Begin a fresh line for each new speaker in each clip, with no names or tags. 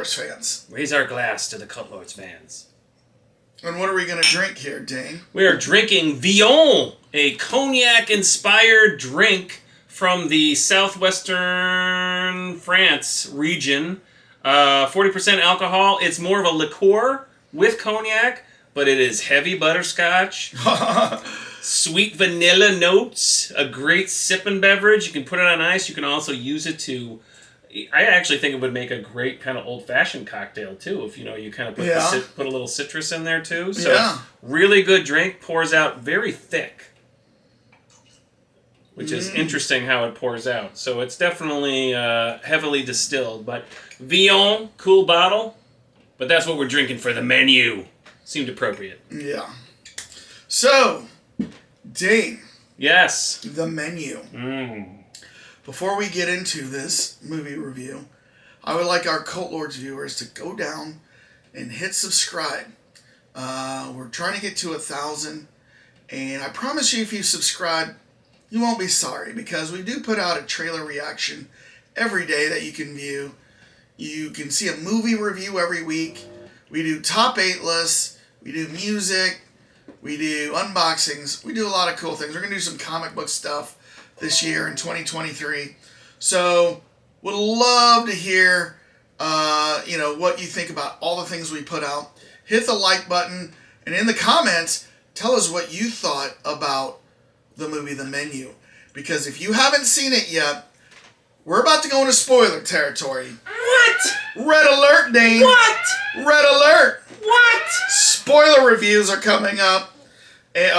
Lords fans.
Raise our glass to the Cult Lords fans.
And what are we going to drink here, Dane?
We are drinking Vion, a cognac-inspired drink from the southwestern France region. 40% alcohol. It's more of a liqueur with cognac, but it is heavy butterscotch. Sweet vanilla notes. A great sipping beverage. You can put it on ice. You can also use it to... I actually think it would make a great kind of old-fashioned cocktail, too, if, you kind of put a little citrus in there, too. So, really good drink. Pours out very thick, which is interesting how it pours out. So, it's definitely heavily distilled. But Vion, cool bottle. But that's what we're drinking for the menu. Seemed appropriate.
Yeah. So, Dane.
Yes.
The menu. Before we get into this movie review, I would like our Cult Lords viewers to go down and hit subscribe. We're trying to get to 1,000, and I promise you if you subscribe, you won't be sorry, because we do put out a trailer reaction every day that you can view. You can see a movie review every week. We do top 8 lists. We do music. We do unboxings. We do a lot of cool things. We're going to do some comic book stuff this year in 2023. So, would love to hear, what you think about all the things we put out. Hit the like button, and in the comments, tell us what you thought about the movie The Menu. Because if you haven't seen it yet, we're about to go into spoiler territory.
What?
Red alert, Dane.
What?
Red alert.
What?
Spoiler reviews are coming up.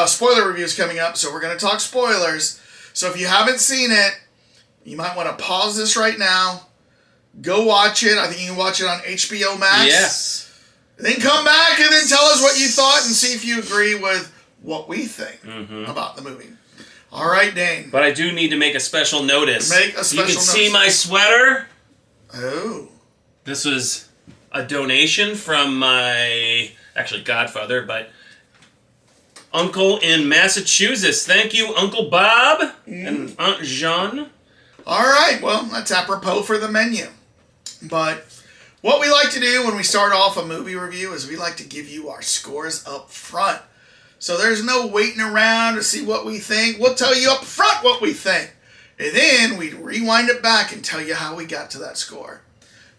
Spoiler reviews coming up, so we're going to talk spoilers. So if you haven't seen it, you might want to pause this right now. Go watch it. I think you can watch it on HBO Max.
Yes.
Then come back and then tell us what you thought and see if you agree with what we think about the movie. All right, Dane.
But I do need to make a special notice.
Make a special notice.
You can see my sweater.
Oh.
This was a donation from my, actually, godfather, but uncle in Massachusetts. Thank you, Uncle Bob and Aunt Jeanne.
All right. Well, that's apropos for the menu. But what we like to do when we start off a movie review is we like to give you our scores up front. So there's no waiting around to see what we think. We'll tell you up front what we think. And then we rewind it back and tell you how we got to that score.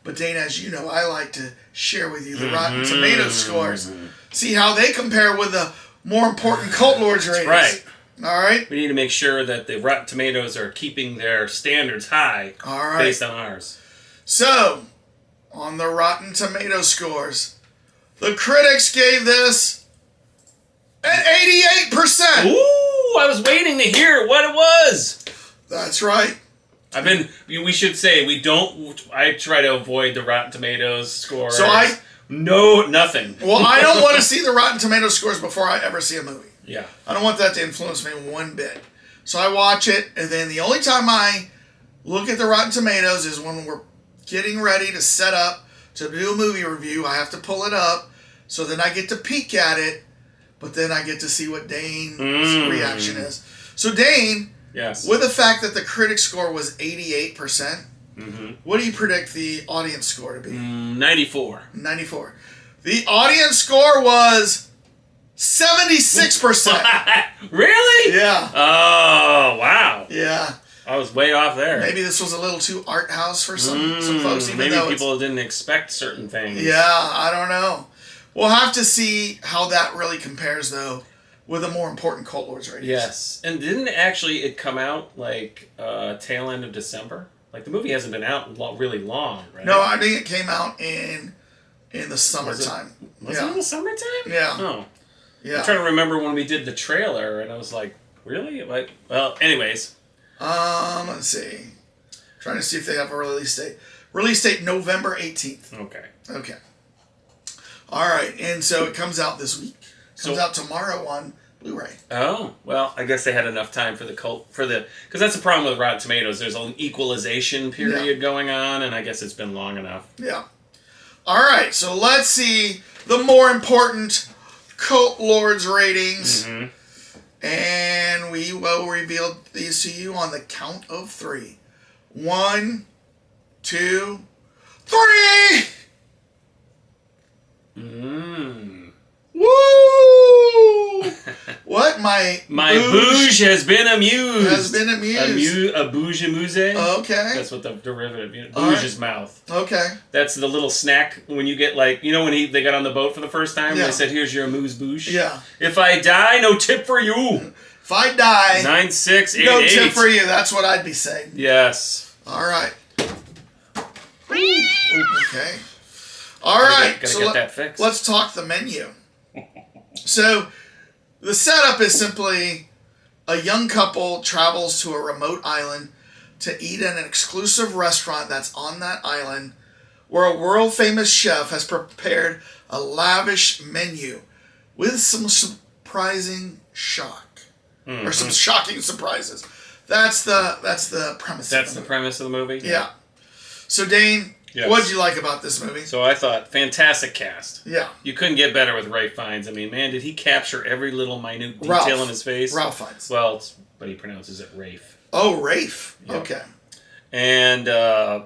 But Dane, as you know, I like to share with you the Rotten Tomatoes scores. See how they compare with the more important Cult Lords ratings.
Right.
All right?
We need to make sure that the Rotten Tomatoes are keeping their standards high based on ours.
So, on the Rotten Tomatoes scores, the critics gave this an 88%.
Ooh, I was waiting to hear what it was.
That's right.
We should say, I try to avoid the Rotten Tomatoes score.
So
nothing.
Well, I don't want to see the Rotten Tomatoes scores before I ever see a movie.
Yeah.
I don't want that to influence me one bit. So I watch it, and then the only time I look at the Rotten Tomatoes is when we're getting ready to set up to do a movie review. I have to pull it up, so then I get to peek at it, but then I get to see what Dane's reaction is. So Dane,
yes,
with the fact that the critic score was 88%, what do you predict the audience score to be?
94.
94. The audience score was 76%.
Really?
Yeah.
Oh, wow.
Yeah.
I was way off there.
Maybe this was a little too art house for some folks. Even
maybe people didn't expect certain things.
Yeah, I don't know. We'll have to see how that really compares, though, with the more important Cult Lords ratings.
Yes. And didn't it come out like tail end of December? Like the movie hasn't been out really long, right?
No, I think it came out in the summertime.
Was it in the summertime?
Yeah.
Oh.
Yeah.
I'm trying to remember when we did the trailer, and I was like, really? Well, anyways.
Let's see. Trying to see if they have a release date. Release date November 18th. Okay. All right, and so it comes out this week. Comes out tomorrow on Blu-ray.
Oh, well, I guess they had enough time because that's the problem with Rotten Tomatoes. There's an equalization period going on, and I guess it's been long enough.
Yeah. All right, so let's see the more important Cult Lords ratings. And we will reveal these to you on the count of 3. 1, 2, 3!
Mmm.
Woo! What? My
bouge has been amused.
Has been amused.
A bouge amuse.
Okay.
That's what the derivative is. Bouge is mouth.
Okay.
That's the little snack when you get like, you know when they got on the boat for the first time?
Yeah.
They said, here's your amuse bouche.
Yeah.
If I die, no tip for you.
If I die,
9688.
no tip for you. That's what I'd be saying.
Yes.
All right. Okay. All right.
Gotta get that fixed.
Let's talk the menu. So, the setup is simply a young couple travels to a remote island to eat in an exclusive restaurant that's on that island where a world-famous chef has prepared a lavish menu with some surprising shock. Or some shocking surprises. That's the premise.
That's the premise of the movie?
Yeah. So, Dane,
yes.
What did you like about this movie?
So I thought, fantastic cast.
Yeah.
You couldn't get better with Ralph Fiennes. I mean, man, did he capture every little minute detail in his face?
Ralph Fiennes.
Well, but he pronounces it Rafe.
Oh, Rafe. Yep. Okay.
And,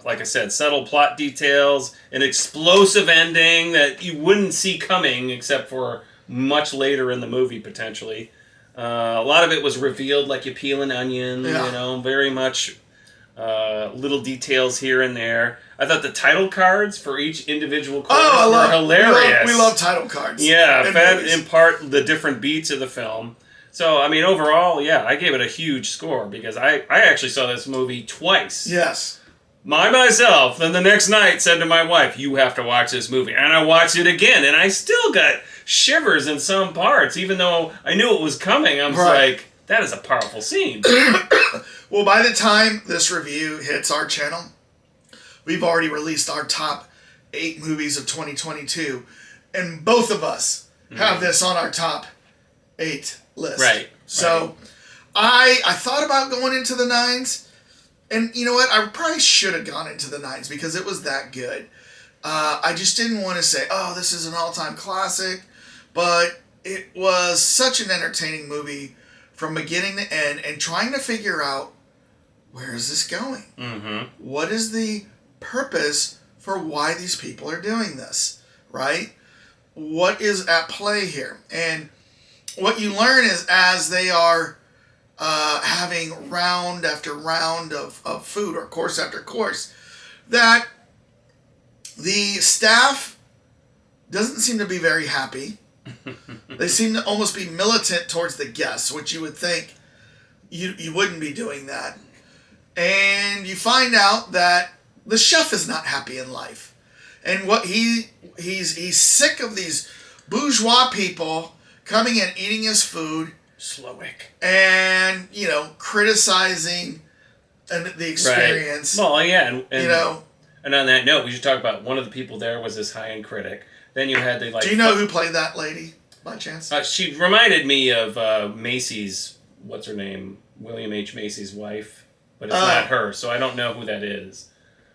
like I said, subtle plot details, an explosive ending that you wouldn't see coming except for much later in the movie, potentially. A lot of it was revealed like you peel an onion, you know, very much little details here and there. I thought the title cards for each individual course were hilarious.
We love title cards.
Yeah, that impart the different beats of the film. So, I mean, overall, yeah, I gave it a huge score because I actually saw this movie twice.
Yes.
Myself, then the next night said to my wife, you have to watch this movie. And I watched it again, and I still got shivers in some parts, even though I knew it was coming. I'm like, that is a powerful scene.
Well, by the time this review hits our channel, we've already released our top 8 movies of 2022, and both of us have this on our top 8 list.
Right.
So, I thought about going into the 9s, and you know what? I probably should have gone into the 9s because it was that good. I just didn't want to say, oh, this is an all-time classic, but it was such an entertaining movie from beginning to end, and trying to figure out, where is this going?
Mm-hmm.
What is the purpose for why these people are doing this, right? What is at play here? And what you learn is as they are having round after round of food, or course after course, that the staff doesn't seem to be very happy. They seem to almost be militant towards the guests, which you would think you wouldn't be doing that. And you find out that the chef is not happy in life. And what he's sick of these bourgeois people coming and eating his food.
Slowick.
And, you know, criticizing the experience.
Right. Well, yeah. And,
you know.
And on that note, we should talk about one of the people there was this high-end critic. Then you had the, like...
Do you know who played that lady, by chance?
She reminded me of Macy's, what's her name? William H. Macy's wife. But it's not her, so I don't know who that is.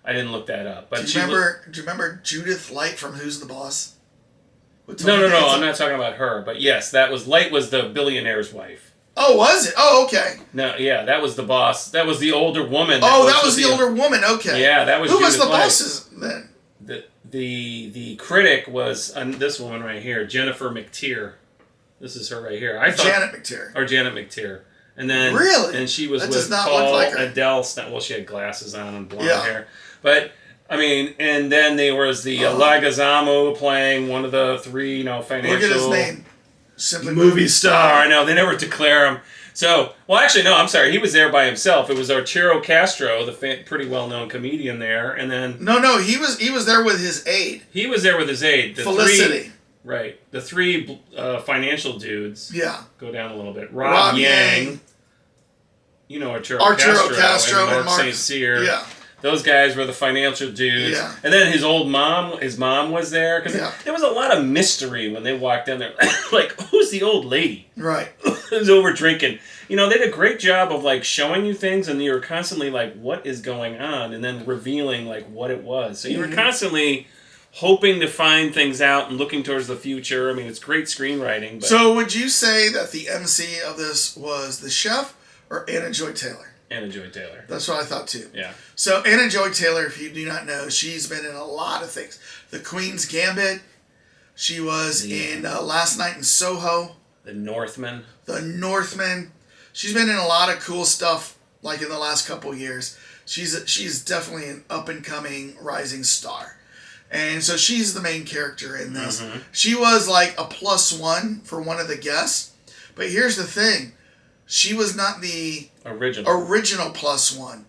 I didn't look that up. But
do you remember Judith Light from Who's the Boss?
No, I'm not talking about her. But yes, Light was the billionaire's wife.
Oh, was it? Oh, okay.
No, yeah, that was the boss. That was the older woman.
That was the older woman. Okay.
Yeah, that was.
Who
Judith
was the
Light.
bosses then?
The critic was this woman right here, Jennifer McTeer. This is her right here.
Janet McTeer.
Or Janet McTeer. And then
really,
and she was
that
with
does not
Paul
look like her.
Adele. Well, she had glasses on and blonde hair. But I mean, and then there was the Leguizamo playing one of the 3, financial.
Look at his name. Simply
movie star. I know they never declare him. So, well, actually, no. I'm sorry. He was there by himself. It was Arturo Castro, the pretty well-known comedian there, and then
no, he was there with his aide.
He was there with his aide.
Felicity.
Right. The 3 financial dudes.
Yeah.
Go down a little bit. Rob Yang. You know Arturo
Castro
and Mark St. Cyr.
Yeah.
Those guys were the financial dudes. Yeah. And then his mom was there. Because there was a lot of mystery when they walked in there. Like, who's the old lady?
Right.
Who's over drinking? They did a great job of, showing you things, and you were constantly like, what is going on? And then revealing, what it was. So you were constantly hoping to find things out and looking towards the future. I mean, it's great screenwriting. But
so would you say that the MC of this was the chef or Anna Joy Taylor?
Anna Joy Taylor.
That's what I thought too.
Yeah.
So Anna Joy Taylor, if you do not know, she's been in a lot of things. The Queen's Gambit, She was in Last Night in Soho.
The Northman.
The Northman. She's been in a lot of cool stuff, like in the last couple years. She's definitely an up-and-coming rising star. And so she's the main character in this. Mm-hmm. She was like a +1 for one of the guests. But here's the thing. She was not the original +1.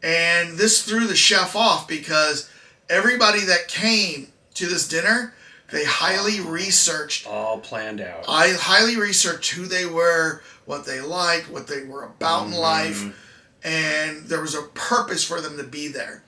And this threw the chef off because everybody that came to this dinner, they highly researched.
All planned out.
I highly researched who they were, what they liked, what they were about in life. And there was a purpose for them to be there.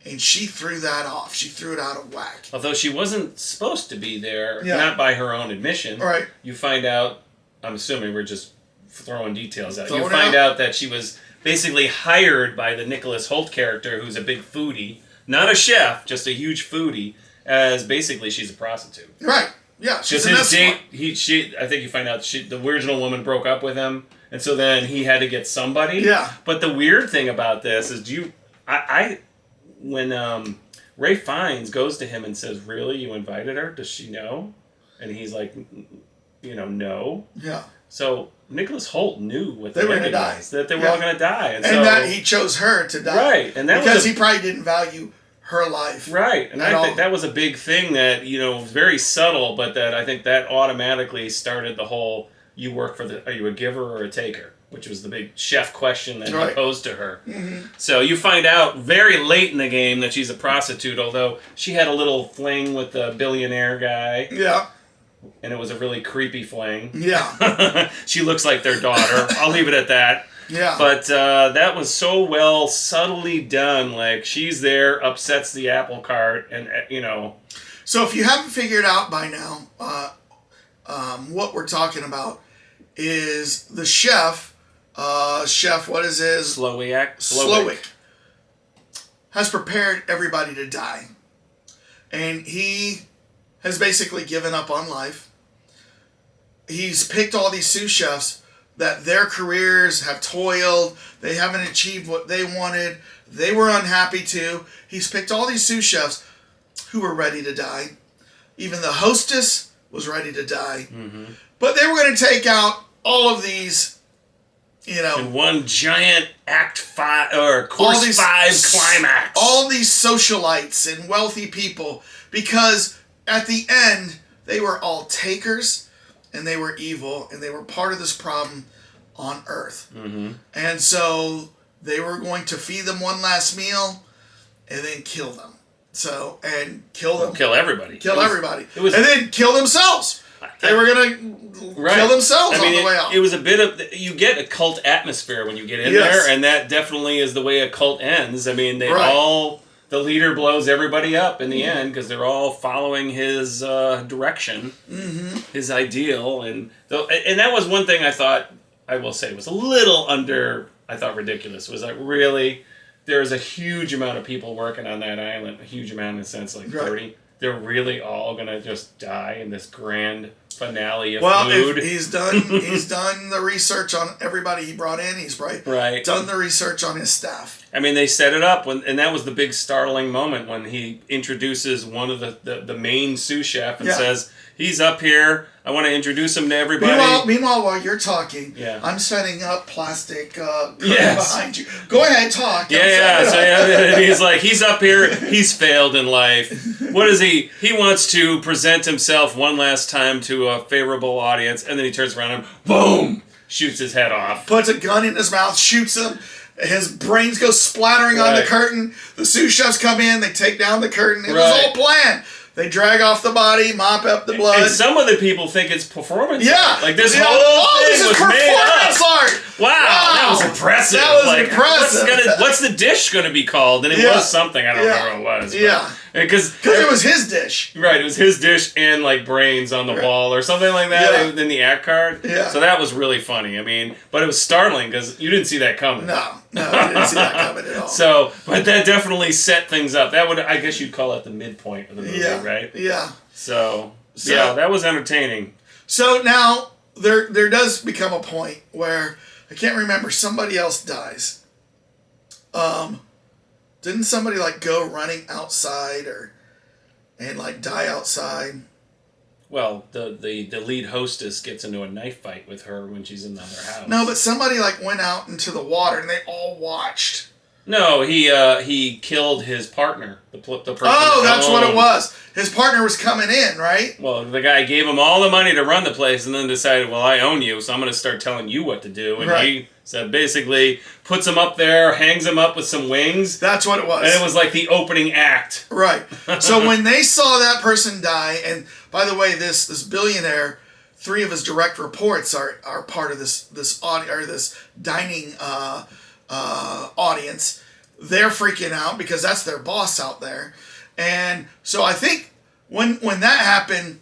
And she threw that off. She threw it out of whack.
Although she wasn't supposed to be there, not by her own admission.
Right.
You find out, I'm assuming we're just throwing details out. You find out that she was basically hired by the Nicholas Hoult character, who's a big foodie. Not a chef, just a huge foodie, as basically she's a prostitute.
Right. Yeah, she's
his date, I think you find out the original woman broke up with him, and so then he had to get somebody.
Yeah.
But the weird thing about this is, when Ray Fiennes goes to him and says, "Really, you invited her? Does she know?" And he's like, no.
Yeah.
So Nicholas Hoult knew what
they were going to die.
That they were all going to die,
and that he chose her to die.
Right, and that
because he probably didn't value her life.
Right, and I think that was a big thing that was very subtle, but that I think that automatically started the whole: you work for are you a giver or a taker? Which was the big chef question that he posed to her. Mm-hmm. So you find out very late in the game that she's a prostitute, although she had a little fling with the billionaire guy.
Yeah.
And it was a really creepy fling.
Yeah.
She looks like their daughter. I'll leave it at that.
Yeah.
But that was so well, subtly done. Like, she's there, upsets the apple cart, and,
So if you haven't figured out by now, what we're talking about is the chef, what is his?
Slowick.
Has prepared everybody to die. And he has basically given up on life. He's picked all these sous chefs that their careers have toiled. They haven't achieved what they wanted. They were unhappy too. He's picked all these sous chefs who were ready to die. Even the hostess was ready to die. Mm-hmm. But they were going to take out all of these,
in one giant Act 5 or Course 5 climax.
All these socialites and wealthy people, because at the end, they were all takers, and they were evil, and they were part of this problem on Earth. Mm-hmm. And so they were going to feed them one last meal, and then kill them. Kill them.
Kill everybody.
And then kill themselves. They were going to kill themselves on the way out.
It was a bit of... You get a cult atmosphere when you get in there, and that definitely is the way a cult ends. I mean, the leader blows everybody up in the end because they're all following his direction, his ideal, and that was one thing I will say was a little ridiculous. Was like, really, there's a huge amount of people working on that island, a huge amount in the sense like 30. They're really all gonna just die in this grand finale of food.
Well, if he's done the research on everybody he brought in. He's probably done the research on his staff.
I mean, they set it up and that was the big startling moment when he introduces one of the main sous chef and says, "He's up here. I want to introduce him to everybody."
Meanwhile, while you're talking, I'm setting up plastic behind you. Go ahead, talk.
And he's like, he's up here. He's failed in life. What is he? He wants to present himself one last time to a favorable audience, and then he turns around and boom, shoots his head off.
Puts a gun in his mouth, shoots him. His brains go splattering on the curtain. The sous chefs come in. They take down the curtain. It was all planned. They drag off the body, mop up the blood.
And some of the people think it's performance art.
Yeah.
Like this whole thing was made up.
Art.
Wow. That was impressive.
That was impressive.
What's the dish going to be called? And it was something. I don't remember what it was.
Yeah.
Because
it was his dish.
Right. It was his dish and like brains on the wall or something like that in the act card.
Yeah.
So that was really funny. I mean, but it was startling because you didn't see that coming.
No, you didn't see that coming at all.
So, but that definitely set things up. That would, I guess you'd call it the midpoint of the movie, right?
Yeah.
So that was entertaining.
So now there does become a point where I can't remember, somebody else dies. Didn't somebody like go running outside and like die outside?
well, the lead hostess gets into a knife fight with her when she's in the other house.
No, but somebody like went out into the water and they all watched.
No, he killed his partner. The person.
Oh, that's what it was. His partner was coming in, right?
Well, the guy gave him all the money to run the place, and then decided, well, I own you, so I'm going to start telling you what to do. And he said, basically, puts him up there, hangs him up with some wings.
That's what it was.
And it was like the opening act.
Right. So when they saw that person die, and by the way, this billionaire, 3 of his direct reports are part of this dining audience. They're freaking out because that's their boss out there. And so I think when that happened,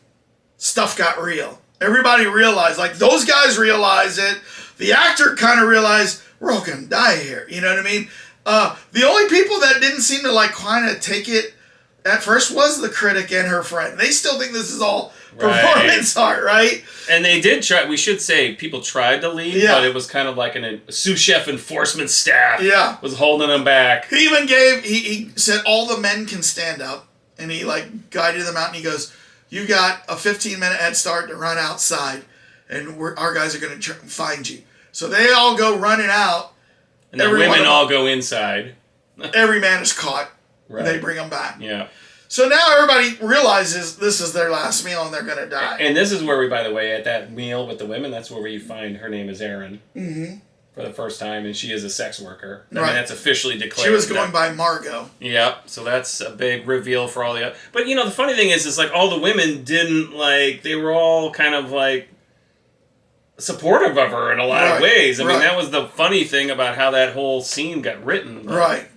stuff got real. Everybody realized, like those guys realized it. The actor kind of realized we're all gonna die here. You know what I mean? The only people that didn't seem to like kind of take it at first was the critic and her friend. They still think this is all performance art, right?
And they did try. We should say people tried to leave, but it was kind of like a sous chef enforcement staff. Was holding them back.
He even gave. He said all the men can stand up, and he like guided them out, and he goes, "You got a 15-minute head start to run outside, and our guys are going to find you." So they all go running out,
and the women all go inside.
Every man is caught.
Right.
They bring them back.
Yeah.
So now everybody realizes this is their last meal and they're going to die.
And this is where we, by the way, at that meal with the women, that's where you find her name is Erin for the first time, and she is a sex worker. I mean, that's officially declared.
She was going by Margot.
Yep. So that's a big reveal for all the other. But, you know, the funny thing is like all the women didn't, like, they were all kind of, like, supportive of her in a lot of ways. I mean, that was the funny thing about how that whole scene got written.
Right.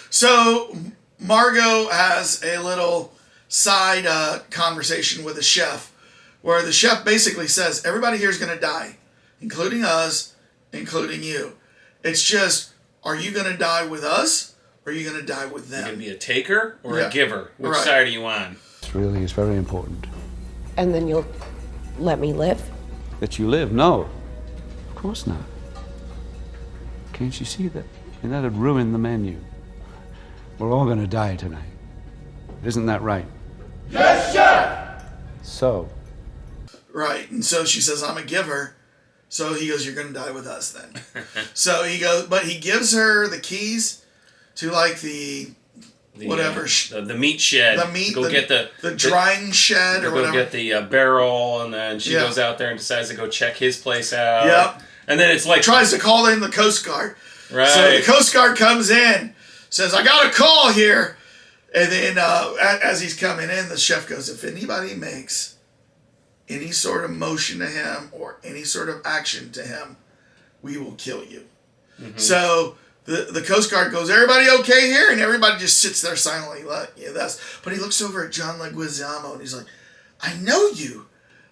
So Margot has a little side conversation with the chef where the chef basically says, everybody here is going to die, including us, including you. It's just, are you going to die with us or are you going to die with them?
You're going to be a taker or a giver? Which side are you on?
It's very important.
And then you'll let me live?
That you live? No. Of course not. Can't you see that? And that'd ruin the menu. We're all going to die tonight. Isn't that right?
Yes, chef!
So?
Right. And so she says, I'm a giver. So he goes, you're going to die with us then. So he goes, but he gives her the keys to like the whatever.
The meat shed.
The meat.
Get
the drying shed or whatever.
Go get the barrel, and then she goes out there and decides to go check his place out.
Yep.
And then it's like...
Tries to call in the Coast Guard.
Right.
So the Coast Guard comes in, says, I got a call here. And then as he's coming in, the chef goes, if anybody makes any sort of motion to him or any sort of action to him, we will kill you. Mm-hmm. So the Coast Guard goes, everybody okay here? And everybody just sits there silently. But he looks over at John Leguizamo and he's like, I know you.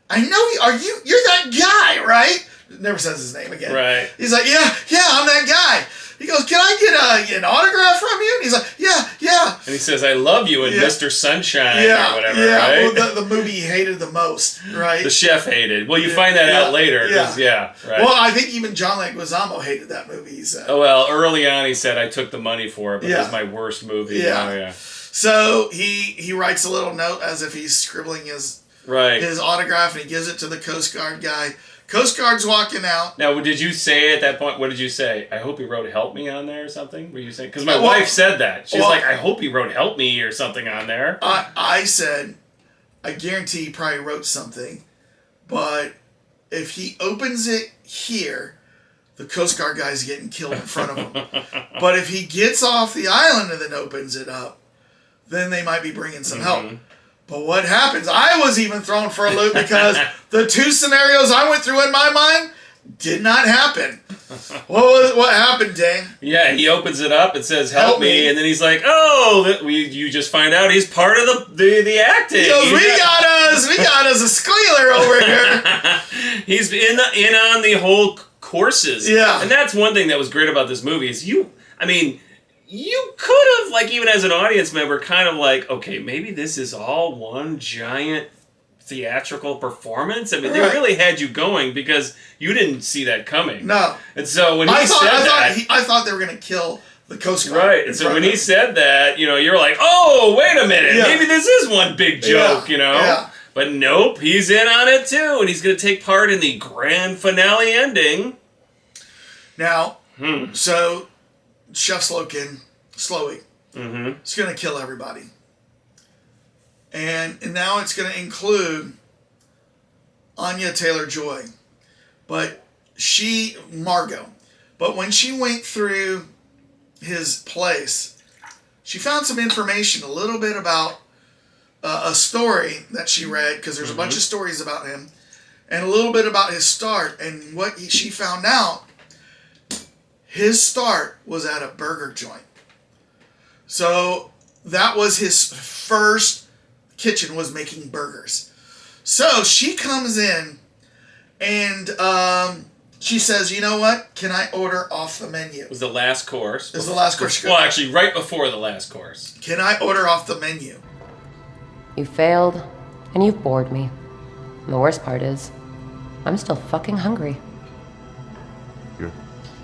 I know you. You're that guy, right? Never says his name again.
Right.
He's like, yeah, I'm that guy. He goes, can I get an autograph from you? And he's like, yeah.
And he says, I love you in Mr. Sunshine or whatever, right?
Well, the movie he hated the most, right?
The chef hated. Well, you find that out later. Right.
Well, I think even John Leguizamo hated that movie, he said.
Oh, well, early on he said, I took the money for it, but it was my worst movie.
Yeah.
Oh, yeah.
So he writes a little note as if he's scribbling his autograph, and he gives it to the Coast Guard guy. Coast Guard's walking out.
Now, did you say at that point, what did you say? I hope he wrote help me on there or something? Were you saying? Because my wife said that. She's like, I hope he wrote help me or something on there.
I said, I guarantee he probably wrote something. But if he opens it here, the Coast Guard guy's getting killed in front of him. But if he gets off the island and then opens it up, then they might be bringing some help. But what happens? I was even thrown for a loop because the two scenarios I went through in my mind did not happen. What happened, Dane?
Yeah, he opens it up. It says, help me. And then he's like, oh, you just find out he's part of the acting.
He goes, we got us a squealer over here.
He's in on the whole courses.
Yeah.
And that's one thing that was great about this movie is you could have, like, even as an audience member, kind of like, okay, maybe this is all one giant theatrical performance. I mean, they really had you going because you didn't see that coming.
No.
And so when I
thought they were going to kill the Coast Guard.
Right. And so when he said that, you're like, oh, wait a minute. Yeah. Maybe this is one big joke,
Yeah.
But nope, he's in on it too, and he's going to take part in the grand finale ending.
Now, so Chef Slowik is going to kill everybody. And now it's going to include Anya Taylor-Joy. But Margot. But when she went through his place, she found some information, a little bit about a story that she read, because there's a bunch of stories about him, and a little bit about his start. And what she found out, his start was at a burger joint. So that was his first kitchen, was making burgers. So she comes in and she says, you know what? Can I order off the menu?
It was the last course.
It was the last course.
Well, actually, right before the last course.
Can I order off the menu?
You failed, and you've bored me. And the worst part is, I'm still fucking hungry.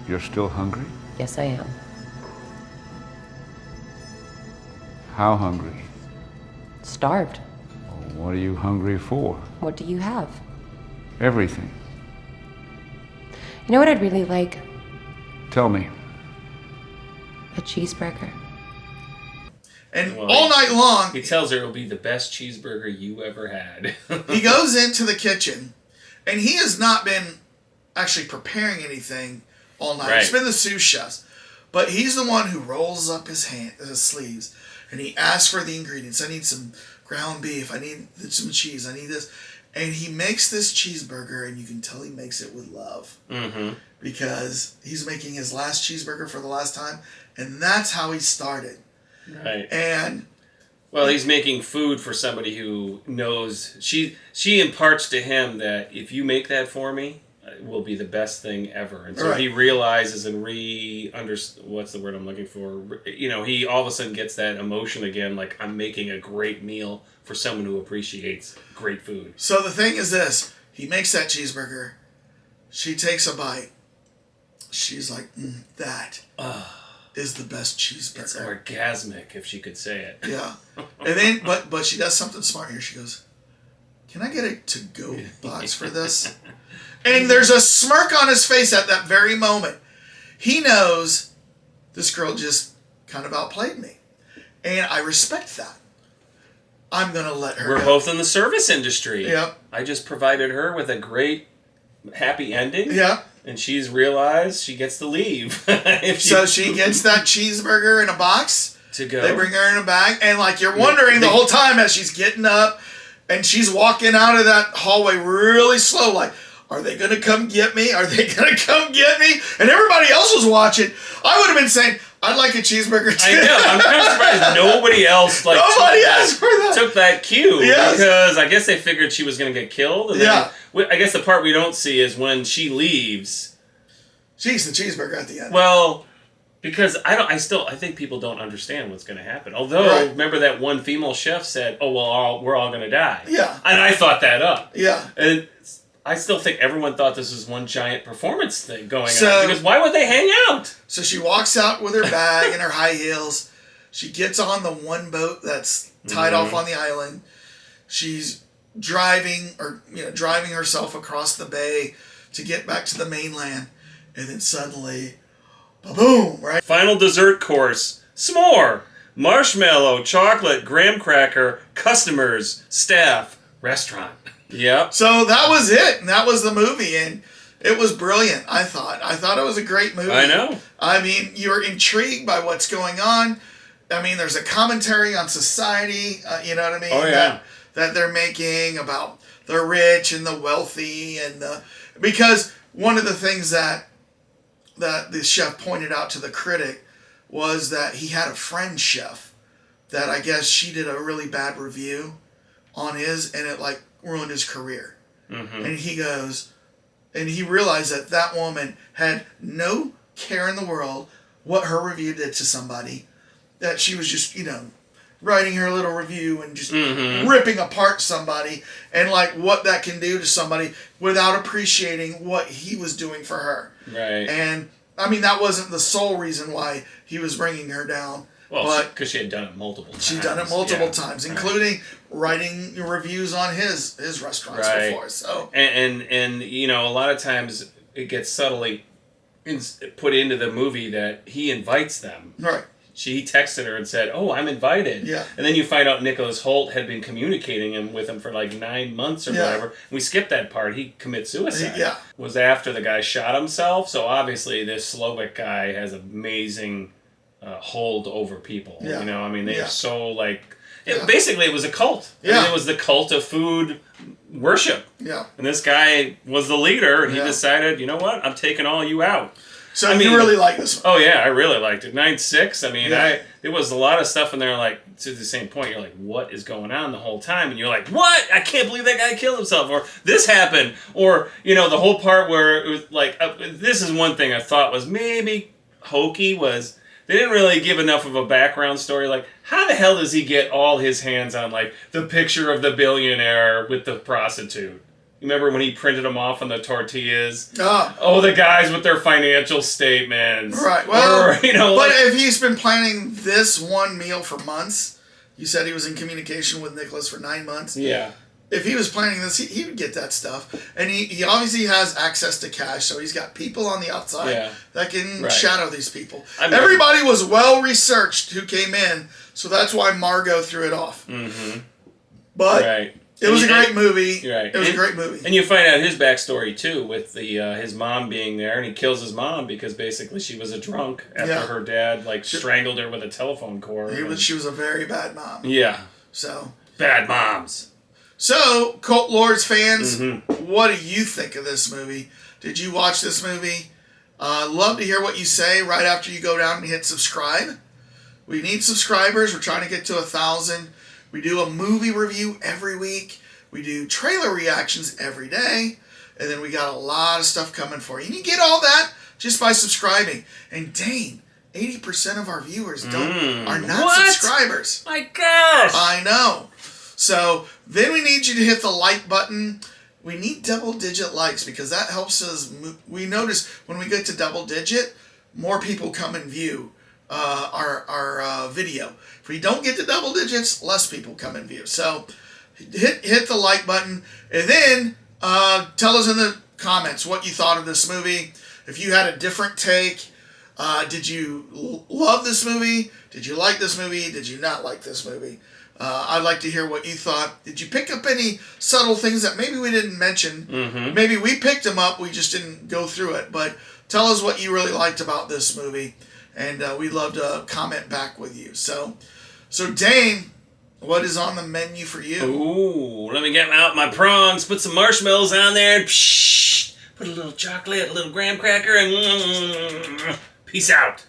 You're still hungry?
Yes, I am.
How hungry?
Starved.
What are you hungry for?
What do you have?
Everything.
You know what I'd really like?
Tell me.
A cheeseburger.
And all night long,
he tells her it'll be the best cheeseburger you ever had.
he goes into the kitchen, and he has not been actually preparing anything all night. It's been the sous chefs. But he's the one who rolls up his sleeves, and he asks for the ingredients. I need some ground beef. I need some cheese. I need this. And he makes this cheeseburger, and you can tell he makes it with love. Mm-hmm. Because he's making his last cheeseburger for the last time, and that's how he started.
Right.
And
well, he's making food for somebody who knows. She imparts to him that if you make that for me, it will be the best thing ever. And so he realizes and what's the word I'm looking for? You know, he all of a sudden gets that emotion again, like I'm making a great meal for someone who appreciates great food.
So the thing is this: he makes that cheeseburger. She takes a bite. She's like, that is the best cheeseburger.
It's orgasmic, if she could say it.
Yeah. And then, but she does something smart here. She goes, can I get a to-go box for this? And there's a smirk on his face at that very moment. He knows this girl just kind of outplayed me. And I respect that. I'm going to let her
We're both in the service industry.
Yep.
I just provided her with a great, happy ending.
Yeah.
And she's realized she gets to leave.
So she gets that cheeseburger in a box.
To go.
They bring her in a bag. And like you're wondering the whole time as she's getting up and she's walking out of that hallway really slow, like, are they going to come get me? Are they going to come get me? And everybody else was watching. I would have been saying, I'd like a cheeseburger too.
I know. I'm kind of surprised nobody else took that cue.
Yes.
Because I guess they figured she was going to get killed. And
yeah.
I guess the part we don't see is when she leaves.
She eats the cheeseburger at the end.
Well, because I think people don't understand what's going to happen. Although, remember that one female chef said, oh, well, we're all going to die.
Yeah.
And I thought that up.
Yeah.
And I still think everyone thought this was one giant performance thing going on. Because why would they hang out?
So she walks out with her bag and her high heels. She gets on the one boat that's tied off on the island. She's driving herself across the bay to get back to the mainland. And then suddenly, ba-boom, right?
Final dessert course. S'more. Marshmallow, chocolate, graham cracker, customers, staff, restaurant. Yep.
So that was it. And that was the movie. And it was brilliant, I thought. I thought it was a great movie.
I know.
I mean, you're intrigued by what's going on. I mean, there's a commentary on society, you know what I mean?
Oh, yeah.
That they're making about the rich and the wealthy. Because one of the things that the chef pointed out to the critic was that he had a friend chef that I guess she did a really bad review on his, and it like ruined his career. Mm-hmm. And he goes, and he realized that woman had no care in the world what her review did to somebody, that she was just, writing her little review and just ripping apart somebody, and like what that can do to somebody without appreciating what he was doing for her.
Right.
And I mean, that wasn't the sole reason why he was bringing her down.
Well, because she had done it multiple times.
She'd done it multiple times, including writing reviews on his restaurants before. So
and you know, a lot of times it gets subtly put into the movie that he invites them.
Right.
She texted her and said, "Oh, I'm invited."
Yeah.
And then you find out Nicholas Hoult had been communicating with him for like 9 months or whatever. We skipped that part. He commits suicide.
Yeah.
Was after the guy shot himself. So obviously this Slovak guy has amazing hold over people.
Yeah.
You know, I mean, they're so like...
Yeah.
Basically, it was a cult.
Yeah.
I mean, it was the cult of food worship.
Yeah.
And this guy was the leader, and he
Yeah.
decided, you know what? I'm taking all you out.
So you really like this one?
Oh yeah, I really liked it. 9/6. I mean,
Yeah.
there was a lot of stuff in there. Like to the same point, you're like, what is going on the whole time? And you're like, what? I can't believe that guy killed himself, or this happened, or you know, the whole part where it was like, this is one thing I thought was maybe hokey was they didn't really give enough of a background story. Like, how the hell does he get all his hands on like the picture of the billionaire with the prostitute? Remember when he printed them off on the tortillas? Oh, the guys with their financial statements.
Right. Well,
or, you know,
but
like,
if he's been planning this one meal for months, you said he was in communication with Nicholas for 9 months.
Yeah.
If he was planning this, he would get that stuff. And he obviously has access to cash, so he's got people on the outside that can shadow these people. Everybody was well-researched who came in, so that's why Margot threw it off.
Mm-hmm.
But... It was a great movie.
Right.
It was a great movie.
And you find out his backstory, too, with the his mom being there, and he kills his mom because basically she was a drunk after her dad, like, strangled her with a telephone cord.
She was a very bad mom.
Yeah.
So.
Bad moms.
So, Cult Lords fans, what do you think of this movie? Did you watch this movie? Love to hear what you say right after you go down and hit subscribe. We need subscribers. We're trying to get to 1,000. We do a movie review every week. We do trailer reactions every day. And then we got a lot of stuff coming for you. And you get all that just by subscribing. And Dane, 80% of our viewers are not subscribers.
My gosh!
I know. So then we need you to hit the like button. We need double-digit likes because that helps us. We notice when we get to double-digit, more people come and view our video. If we don't get to double digits, less people come and view. So hit the like button, and then tell us in the comments what you thought of this movie. If you had a different take, did you love this movie? Did you like this movie? Did you not like this movie? I'd like to hear what you thought. Did you pick up any subtle things that maybe we didn't mention? Mm-hmm. Maybe we picked them up, we just didn't go through it. But tell us what you really liked about this movie. And we'd love to comment back with you. So Dane, what is on the menu for you?
Ooh, let me get out my prawns, put some marshmallows on there, and put a little chocolate, a little graham cracker, and peace out.